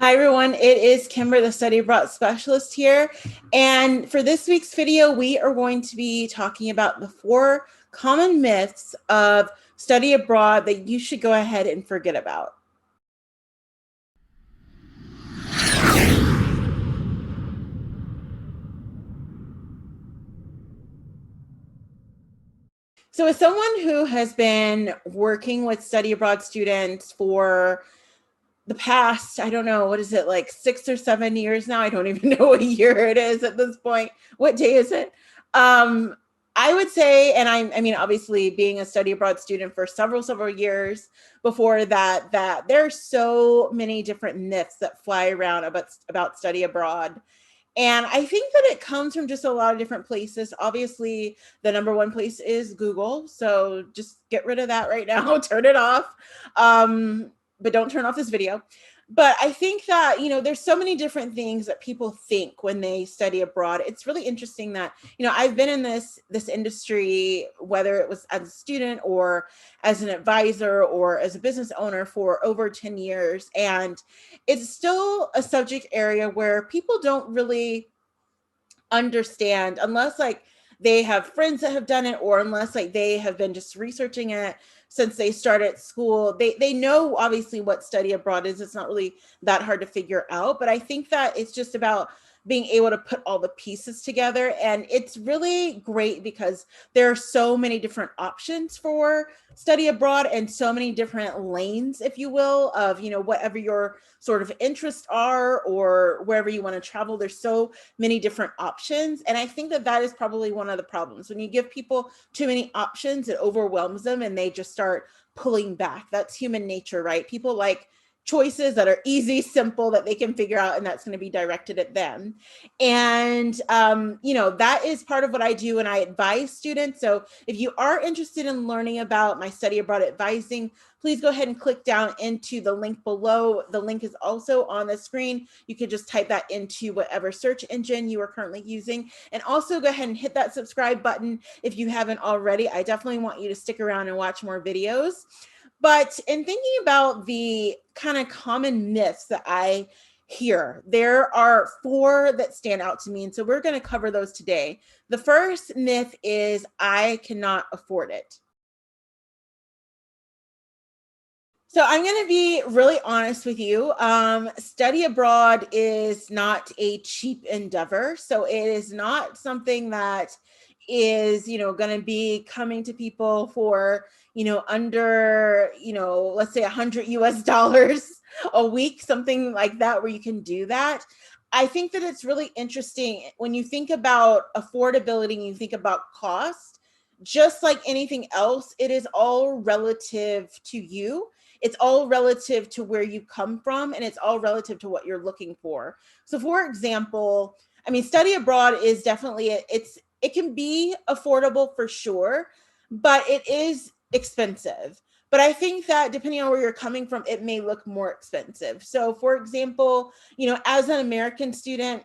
Hi everyone, it is Kimber, the study abroad specialist here. And for this week's video, we are going to be talking about the 4 common myths of study abroad that you should go ahead and forget about. So as someone who has been working with study abroad students for the past, I don't know, what is it, like 6 or 7 years now? I don't even know what year it is at this point. What day is it? Um, I would say, and I mean, obviously being a study abroad student for several years before that, that there's so many different myths that fly around about study abroad. And I think that it comes from just a lot of different places. Obviously, the number one place is Google. So just get rid of that right now, turn it off. But don't turn off this video. But I think that, there's so many different things that people think when they study abroad. It's really interesting that, I've been in this industry, whether it was as a student or as an advisor or as a business owner for over 10 years. And it's still a subject area where people don't really understand unless like they have friends that have done it, or unless like they have been just researching it since they started school. They know obviously what study abroad is. It's not really that hard to figure out, but I think that it's just about being able to put all the pieces together. And it's really great because there are so many different options for study abroad and so many different lanes, if you will, of whatever your sort of interests are or wherever you want to travel. There's so many different options. And I think that that is probably one of the problems. When you give people too many options, it overwhelms them and they just start pulling back. That's human nature, right? People like choices that are easy, simple, that they can figure out, and that's going to be directed at them. And that is part of what I do when I advise students. So if you are interested in learning about my study abroad advising, please go ahead and click down into the link below. The link is also on the screen. You could just type that into whatever search engine you are currently using. And also go ahead and hit that subscribe button if you haven't already. I definitely want you to stick around and watch more videos. But in thinking about the kind of common myths that I hear, there are 4 that stand out to me. And so we're going to cover those today. The first myth is I cannot afford it. So I'm going to be really honest with you. Study abroad is not a cheap endeavor. So it is not something that is, going to be coming to people for, under, let's say $100 a week, something like that, where you can do that. I think that it's really interesting when you think about affordability and you think about cost, just like anything else, it is all relative to you. It's all relative to where you come from, and it's all relative to what you're looking for. So for example, I mean, study abroad is definitely, it can be affordable for sure, but it is expensive. But I think that depending on where you're coming from, it may look more expensive. So for example, as an American student,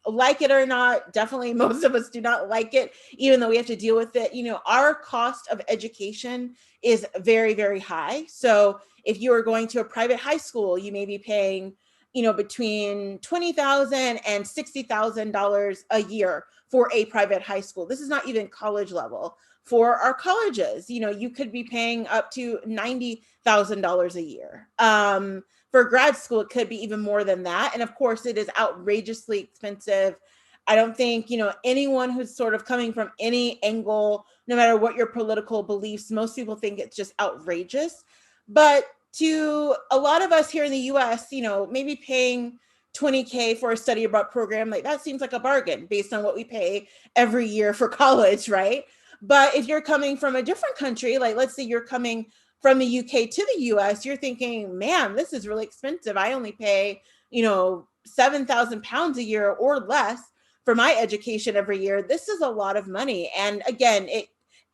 like it or not, definitely most of us do not like it, even though we have to deal with it. Our cost of education is very high. So if you are going to a private high school, you may be paying, between $20,000 and $60,000 a year for a private high school. This is not even college level. For our colleges, you could be paying up to $90,000 a year. For grad school, it could be even more than that. And of course, it is outrageously expensive. I don't think, anyone who's sort of coming from any angle, no matter what your political beliefs, most people think it's just outrageous. But to a lot of us here in the US, maybe paying $20K for a study abroad program, like that seems like a bargain based on what we pay every year for college, right? But if you're coming from a different country, like let's say you're coming from the UK to the US, you're thinking, man, this is really expensive. I only pay, 7,000 pounds a year or less for my education every year. This is a lot of money. And again,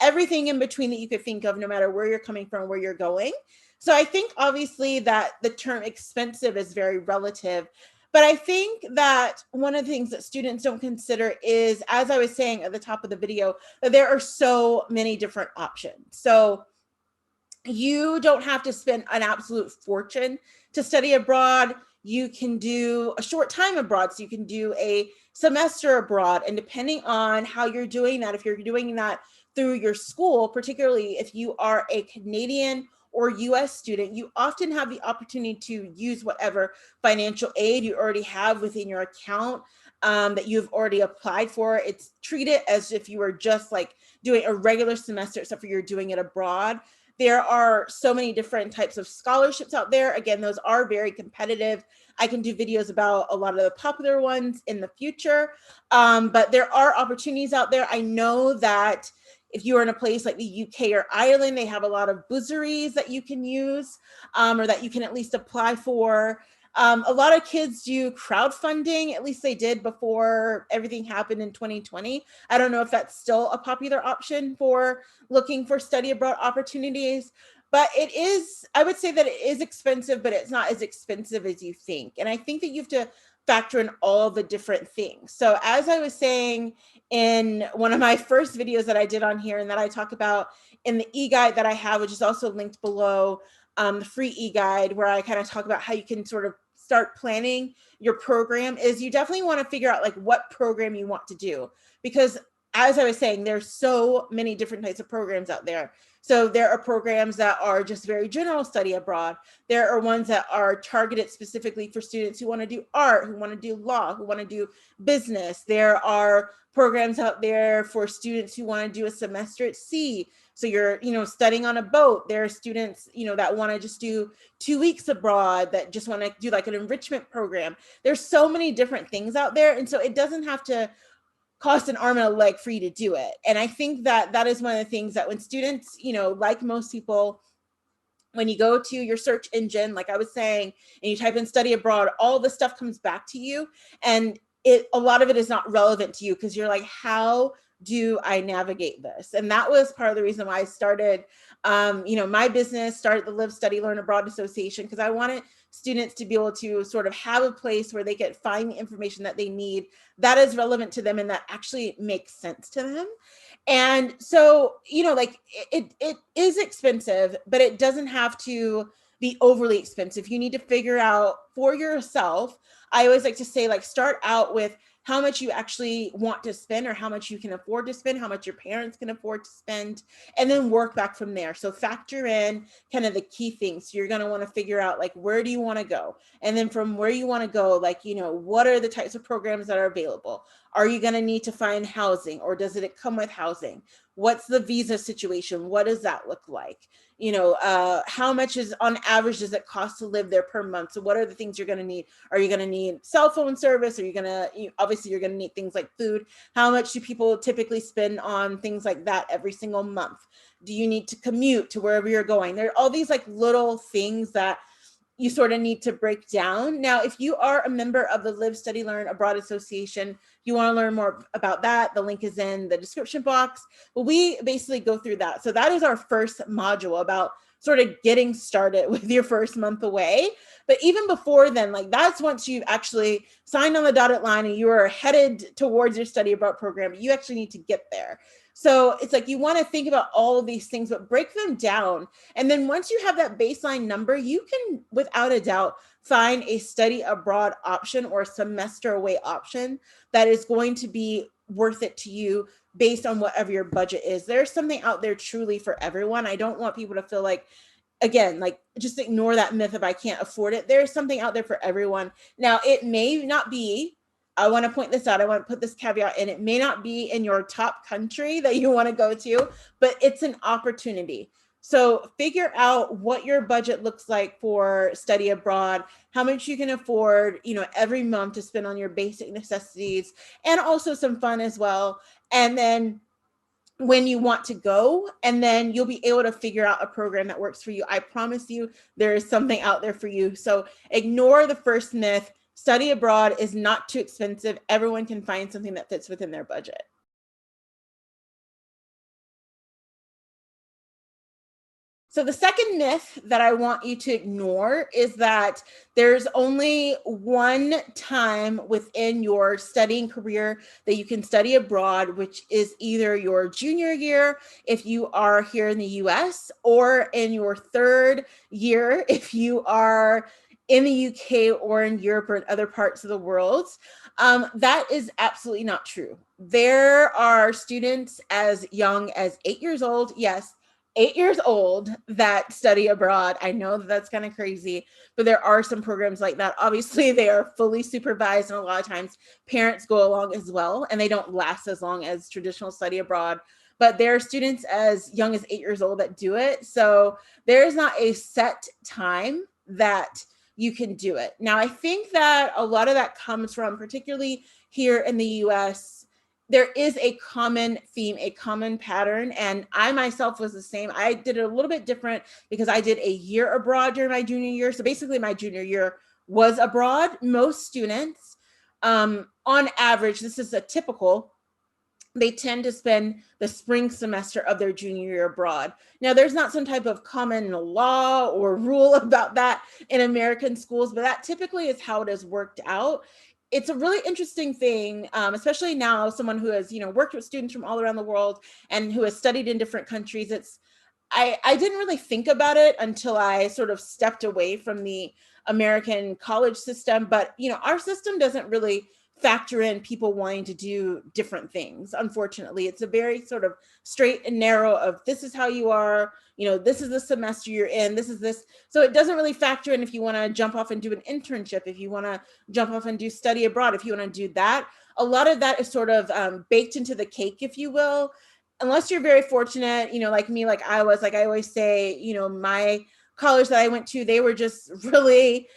everything in between that you could think of, no matter where you're coming from, where you're going. So I think obviously that the term expensive is very relative. But I think that one of the things that students don't consider is, as I was saying at the top of the video, that there are so many different options. So you don't have to spend an absolute fortune to study abroad. You can do a short time abroad. So you can do a semester abroad. And depending on how you're doing that, if you're doing that through your school, particularly if you are a Canadian or US student, you often have the opportunity to use whatever financial aid you already have within your account that you've already applied for. It's treated as if you were just like doing a regular semester, except for you're doing it abroad. There are so many different types of scholarships out there. Again, those are very competitive. I can do videos about a lot of the popular ones in the future, but there are opportunities out there. I know that if you are in a place like the UK or Ireland, they have a lot of bursaries that you can use or that you can at least apply for. A lot of kids do crowdfunding, at least they did before everything happened in 2020. I don't know if that's still a popular option for looking for study abroad opportunities, but it is, I would say that it is expensive, but it's not as expensive as you think. And I think that you have to factor in all the different things. So as I was saying in one of my first videos that I did on here and that I talk about in the e-guide that I have, which is also linked below, the free e-guide, where I kind of talk about how you can sort of start planning your program, is you definitely want to figure out like what program you want to do. Because as I was saying, there's so many different types of programs out there. So there are programs that are just very general study abroad. There are ones that are targeted specifically for students who want to do art, who want to do law, who want to do business. There are programs out there for students who want to do a semester at sea. So you're, studying on a boat. There are students, that want to just do 2 weeks abroad, that just want to do like an enrichment program. There's so many different things out there. And so it doesn't have to cost an arm and a leg for you to do it. And I think that that is one of the things that when students, like most people, when you go to your search engine, like I was saying, and you type in study abroad, all the stuff comes back to you. And a lot of it is not relevant to you because you're like, how do I navigate this? And that was part of the reason why I started, my business, started the Live, Study, Learn Abroad Association, because I wanted students to be able to sort of have a place where they could find the information that they need that is relevant to them and that actually makes sense to them. And so, like it is expensive, but it doesn't have to be overly expensive. You need to figure out for yourself. I always like to say, like, start out with how much you actually want to spend or how much you can afford to spend, how much your parents can afford to spend, and then work back from there. So factor in kind of the key things. So you're going to want to figure out like, where do you want to go? And then from where you want to go, like, what are the types of programs that are available? Are you going to need to find housing, or does it come with housing? What's the visa situation? What does that look like? How much is on average does it cost to live there per month? So what are the things you're going to need? Are you going to need cell phone service? Are you going to, obviously you're going to need things like food. How much do people typically spend on things like that every single month? Do you need to commute to wherever you're going? There are all these like little things that you sort of need to break down. Now, if you are a member of the Live, Study, Learn Abroad Association, you want to learn more about that, the link is in the description box. But we basically go through that. So that is our first module about sort of getting started with your first month away. But even before then, like that's once you've actually signed on the dotted line and you are headed towards your study abroad program, you actually need to get there. So it's like you want to think about all of these things, but break them down. And then once you have that baseline number, you can, without a doubt, find a study abroad option or a semester away option that is going to be worth it to you based on whatever your budget is. There's something out there truly for everyone. I don't want people to feel like, again, like just ignore that myth of I can't afford it. There's something out there for everyone. Now, it may not be, I want to point this out. I want to put this caveat in. It may not be in your top country that you want to go to, but it's an opportunity. So figure out what your budget looks like for study abroad, how much you can afford, every month to spend on your basic necessities and also some fun as well. And then when you want to go, and then you'll be able to figure out a program that works for you. I promise you there is something out there for you. So ignore the first myth. Study abroad is not too expensive. Everyone can find something that fits within their budget. So the second myth that I want you to ignore is that there's only one time within your studying career that you can study abroad, which is either your junior year if you are here in the US, or in your third year if you are in the UK or in Europe or in other parts of the world. That is absolutely not true. There are students as young as 8 years old. Yes, 8 years old that study abroad. I know that that's kind of crazy, but there are some programs like that. Obviously, they are fully supervised, and a lot of times parents go along as well, and they don't last as long as traditional study abroad. But there are students as young as 8 years old that do it. So there is not a set time that you can do it. Now, I think that a lot of that comes from, particularly here in the US, there is a common theme, a common pattern. And I myself was the same. I did it a little bit different because I did a year abroad during my junior year. So basically, my junior year was abroad. Most students, on average, this is a typical, they tend to spend the spring semester of their junior year abroad. Now, there's not some type of common law or rule about that in American schools, but that typically is how it has worked out. It's a really interesting thing, especially now, someone who has, worked with students from all around the world and who has studied in different countries. I didn't really think about it until I sort of stepped away from the American college system. But, our system doesn't really factor in people wanting to do different things. Unfortunately, it's a very sort of straight and narrow of this is how you are, this is the semester you're in, this is this. So it doesn't really factor in if you want to jump off and do an internship, if you want to jump off and do study abroad, if you want to do that. A lot of that is sort of baked into the cake, if you will, unless you're very fortunate, like me, like I was, like I always say, my college that I went to, they were just really,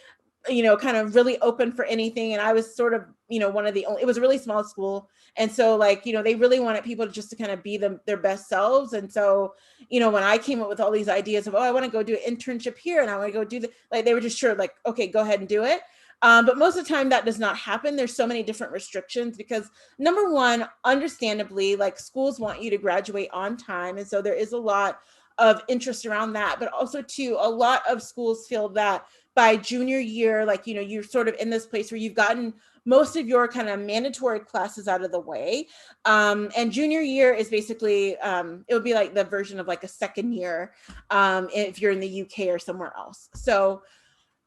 kind of really open for anything. And I was sort of, one of the only, it was a really small school. And so like, they really wanted people to just to kind of be their best selves. And so, when I came up with all these ideas of, oh, I want to go do an internship here and I want to go do the, like, they were just sure, like, okay, go ahead and do it. But most of the time that does not happen. There's so many different restrictions because number one, understandably, like schools want you to graduate on time. And so there is a lot of interest around that, but also too, a lot of schools feel that by junior year, like, you're sort of in this place where you've gotten most of your kind of mandatory classes out of the way. And junior year is basically, it would be like the version of like a second year if you're in the UK or somewhere else. So,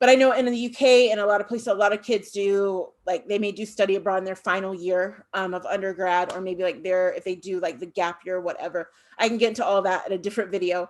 but I know in the UK and a lot of places, a lot of kids do, like they may do study abroad in their final year of undergrad, or maybe like if they do like the gap year or whatever. I can get into all that in a different video.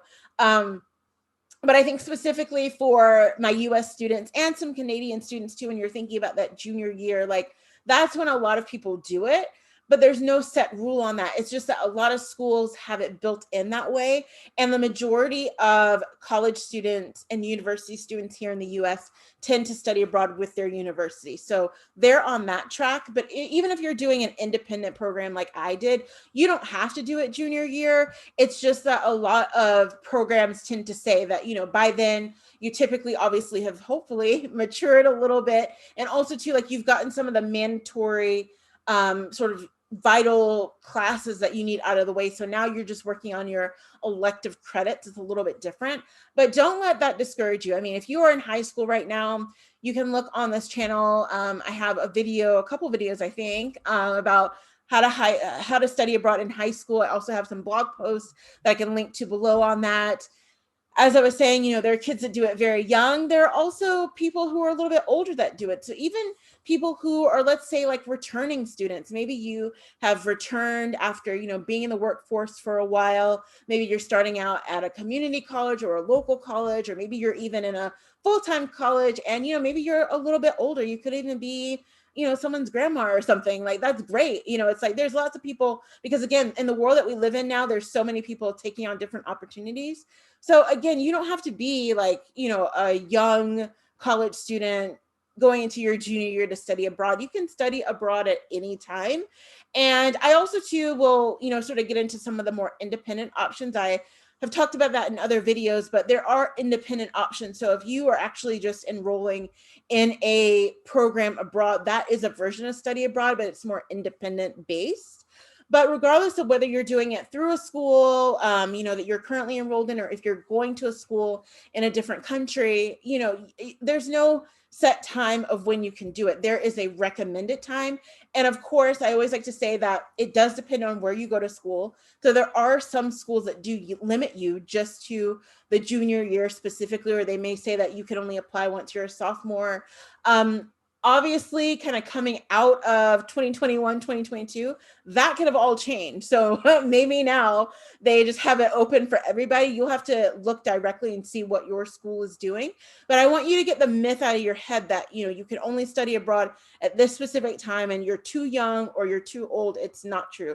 But I think specifically for my US students and some Canadian students too, when you're thinking about that junior year, like that's when a lot of people do it. But there's no set rule on that. It's just that a lot of schools have it built in that way. And the majority of college students and university students here in the US tend to study abroad with their university. So they're on that track. But even if you're doing an independent program like I did, you don't have to do it junior year. It's just that a lot of programs tend to say that, by then you typically obviously have hopefully matured a little bit. And also too, like you've gotten some of the mandatory sort of vital classes that you need out of the way. So now you're just working on your elective credits. It's a little bit different, but don't let that discourage you. I mean, if you are in high school right now, you can look on this channel. I have a couple videos, I think, about how to study abroad in high school. I also have some blog posts that I can link to below on that. As I was saying, there are kids that do it very young. There are also people who are a little bit older that do it. So even people who are, let's say, like returning students, maybe you have returned after, being in the workforce for a while. Maybe you're starting out at a community college or a local college, or maybe you're even in a full-time college and, maybe you're a little bit older. You could even be, someone's grandma or something. Like that's great. It's like there's lots of people, because again, in the world that we live in now, there's so many people taking on different opportunities. So again, you don't have to be like, a young college student going into your junior year to study abroad. You can study abroad at any time. And I also too will, sort of get into some of the more independent options. I have talked about that in other videos, but there are independent options. So if you are actually just enrolling in a program abroad, that is a version of study abroad, but it's more independent based. But regardless of whether you're doing it through a school, that you're currently enrolled in, or if you're going to a school in a different country, there's no set time of when you can do it. There is a recommended time. And of course, I always like to say that it does depend on where you go to school. So there are some schools that do limit you just to the junior year specifically, or they may say that you can only apply once you're a sophomore. Obviously, kind of coming out of 2021, 2022, that could have all changed. So maybe now they just have it open for everybody. You'll have to look directly and see what your school is doing. But I want you to get the myth out of your head that, you know, you can only study abroad at this specific time and you're too young or you're too old. It's not true.